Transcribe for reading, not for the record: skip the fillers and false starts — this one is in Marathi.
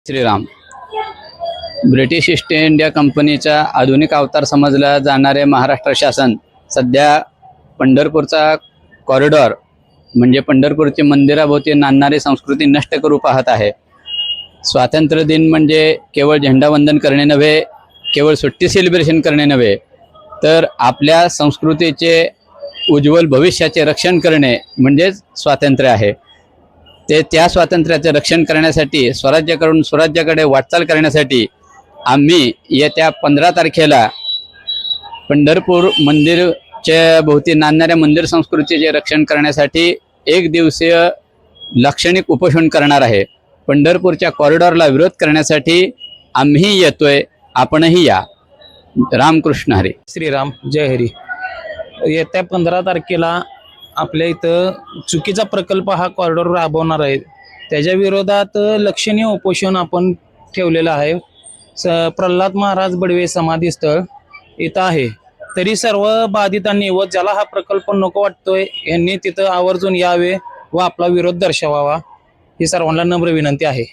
श्रीराम ब्रिटिश ईस्ट इंडिया कंपनीचा आधुनिक अवतार समजला जाणारे महाराष्ट्र शासन सध्या पंढरपूरचा कॉरिडॉर म्हणजे पंढरपूरची मंदिराभोवती नांदणारी संस्कृती नष्ट करू पाहत आहे। स्वातंत्र्य दिन म्हणजे केवळ झेंडावंदन करणे नव्हे, केवळ सुट्टी सेलिब्रेशन करणे नव्हे, तर आपल्या संस्कृतीचे उज्ज्वल भविष्याचे रक्षण करणे म्हणजेच स्वातंत्र्य आहे। त्या स्वातंत्र्याचे रक्षण करण्यासाठी स्वराज्याकडून स्वराज्याकडे वाटचाल करण्यासाठी आम्ही येत्या 15 तारखेला पंढरपूर मंदिरच्या भोवती नांदणाऱ्या मंदिर संस्कृतीचे रक्षण करण्यासाठी एक दिवसीय लाक्षणिक उपोषण करणार आहे। पंढरपूरच्या कॉरिडॉरला विरोध करण्यासाठी आम्ही येतोय, आपणही या। रामकृष्ण हरी। श्रीराम जय हरी। येत्या 15 तारखेला आपल्या इथं चुकीचा प्रकल्प हा कॉरिडॉर राबवणार आहे, त्याच्या विरोधात लक्षणीय उपोषण आपण ठेवलेलं आहे। प्रल्हाद महाराज बडवे समाधी स्थळ इथं आहे, तरी सर्व बाधितांनी व ज्याला हा प्रकल्प नको वाटतोय यांनी तिथं आवर्जून यावे व आपला विरोध दर्शवावा ही सर्वांना नम्र विनंती आहे।